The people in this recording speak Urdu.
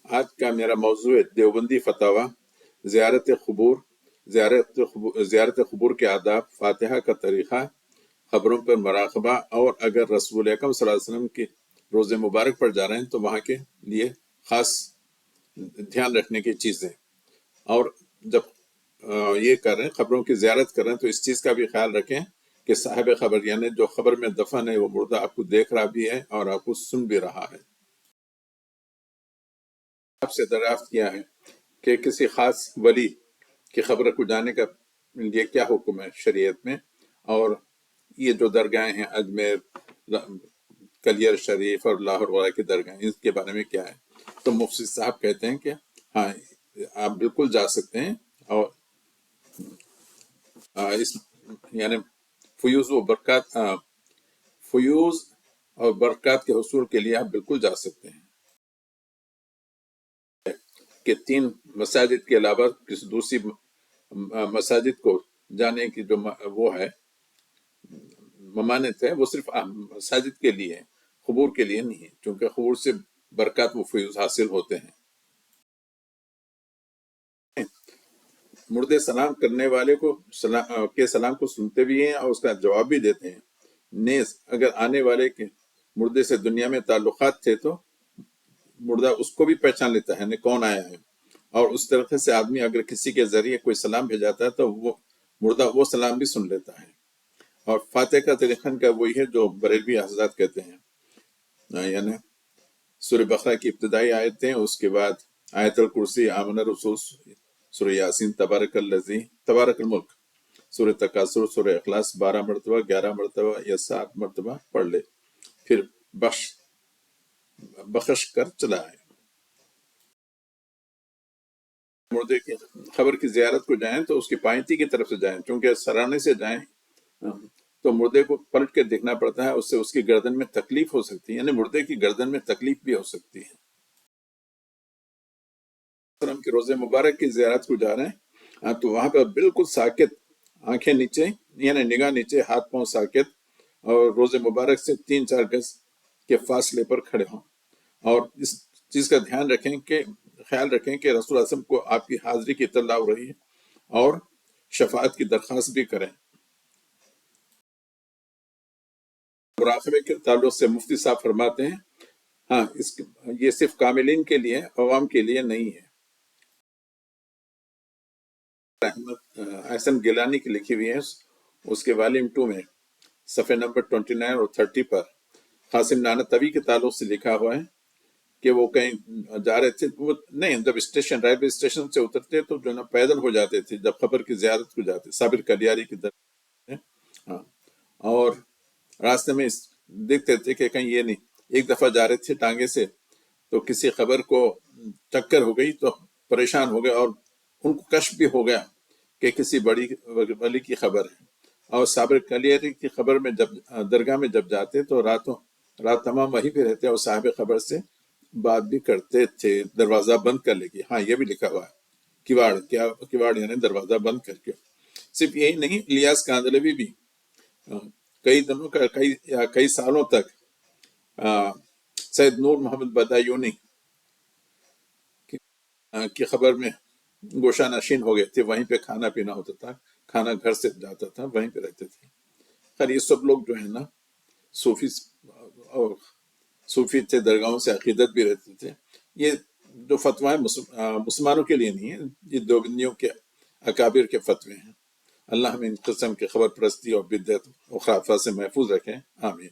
آج کا میرا موضوع ہے دیوبندی فتاوی، زیارت قبور کے آداب، فاتحہ کا طریقہ، خبروں پر مراقبہ، اور اگر رسول اکرم صلی اللہ علیہ وسلم کے روزے مبارک پر جا رہے ہیں تو وہاں کے لیے خاص دھیان رکھنے کی چیزیں، اور جب یہ کر رہے ہیں خبروں کی زیارت کر رہے ہیں تو اس چیز کا بھی خیال رکھیں کہ صاحب خبر یعنی جو خبر میں دفن ہے وہ مردہ آپ کو دیکھ رہا بھی ہے اور آپ کو سن بھی رہا ہے۔ آپ سے دریافت کیا ہے کہ کسی خاص ولی کی خبر کو جانے کا یہ کیا حکم ہے شریعت میں، اور یہ جو درگاہیں ہیں اجمیر، کلیر شریف اور لاہور وغیرہ کی درگاہیں، اس کے بارے میں کیا ہے؟ تو مفتی صاحب کہتے ہیں کہ ہاں آپ بالکل جا سکتے ہیں، اور اس یعنی فیوز اور برکات کے حصول کے لیے آپ بالکل جا سکتے ہیں کہ 3 مساجد کے علاوہ کسی دوسری مساجد کو جانے کی جو وہ ہے ممانعت ہے، وہ صرف مساجد کے لیے ہے، قبور کے لیے نہیں ہے، چونکہ قبور سے برکات و فیوز حاصل ہوتے ہیں۔ مردے سلام کرنے والے کو کے سلام کو سنتے بھی ہیں اور اس کا جواب بھی دیتے ہیں۔ نیز اگر آنے والے کے مردے سے دنیا میں تعلقات تھے تو مردہ اس کو بھی پہچان لیتا ہے کون آیا ہے، اور اس طریقے سے آدمی اگر کسی کے ذریعے کوئی سلام بھیجاتا ہے تو وہ مردہ وہ سلام بھی سن لیتا ہے۔ اور فاتح کا طریقہ کا وہی ہے جو بریلوی حضرات کہتے ہیں، یعنی سورہ بقرہ کی ابتدائی آیتیں، اس کے بعد آیت الکرسی، آمن الرسول، سورہ یاسین، تبارک الملک، سورہ تکاثر، سورہ اخلاص 12 مرتبہ، 11 مرتبہ یا 7 مرتبہ پڑھ لے، پھر بخش کر چلا آئے۔ مردے کی خبر کی زیارت کو جائیں تو اس کی پائنتی کی طرف سے جائیں، چونکہ سرانے سے جائیں تو مردے کو پلٹ کے دیکھنا پڑتا ہے، اس سے اس کی گردن میں تکلیف ہو سکتی ہے، یعنی مردے کی گردن میں تکلیف بھی ہو سکتی ہے۔ وسلم کے روزے مبارک کی زیارت کو جا رہے ہیں تو وہاں پر بالکل ساکت، آنکھیں نیچے یعنی نگاہ نیچے، ہاتھ پاؤں ساکت، اور روزے مبارک سے 3-4 گز کے فاصلے پر کھڑے ہوں، اور اس چیز کا خیال رکھیں کہ رسول اللہ صلی اللہ علیہ وسلم کو آپ کی حاضری کی اطلاع ہو رہی ہے، اور شفاعت کی درخواست بھی کریں۔ مراقبے کے تعلق سے مفتی صاحب فرماتے ہیں ہاں یہ صرف کاملین کے لیے، عوام کے لیے نہیں ہے۔ احمد احسن گیلانی کی لکھی ہوئی ہے، اس کے والیم 2 میں صفحے نمبر 29 اور 30 پر قاسم نانوتوی کے تعلق سے لکھا ہوا ہے کہ وہ کہیں جا رہے تھے، وہ نہیں جب ریلوے اسٹیشن سے اترتے تو جو نا پیدل ہو جاتے تھے جب خبر کی زیارت کو جاتے، صابر کلیاری کی طرف، ہاں، اور راستے میں دیکھتے تھے کہ کہیں یہ نہیں، ایک دفعہ جا رہے تھے ٹانگے سے تو کسی خبر کو ٹکر ہو گئی تو پریشان ہو گئے، اور ان کو کشف بھی ہو گیا کہ کسی بڑی ولی کی خبر ہے، اور صابر کلیری کی خبر میں جب درگاہ میں جب جاتے تو رات تمام وہیں پہ رہتے اور صاحب خبر سے بات بھی کرتے تھے، دروازہ بند کر لے کے۔ ہاں یہ بھی لکھا ہوا ہے، کواڑ یعنی دروازہ بند کر کے۔ صرف یہی نہیں، الیاس کاندلوی بھی کئی دنوں کا کئی سالوں تک سید نور محمد بدایونی کی خبر میں گوشہ نشین ہو گئے تھے، وہیں پہ کھانا پینا ہوتا تھا، کھانا گھر سے جاتا تھا، وہیں پہ رہتے تھے۔ خیر یہ سب لوگ جو ہے نا صوفی تھے، درگاہوں سے عقیدت بھی رہتے تھے۔ یہ جو فتویٰ مسلمانوں کے لیے نہیں ہے، یہ دیوبندیوں کے اکابر کے فتوے ہیں۔ اللہ ہمیں ان قسم کی خبر پرستی اور بدعت و خرافات سے محفوظ رکھیں، آمین۔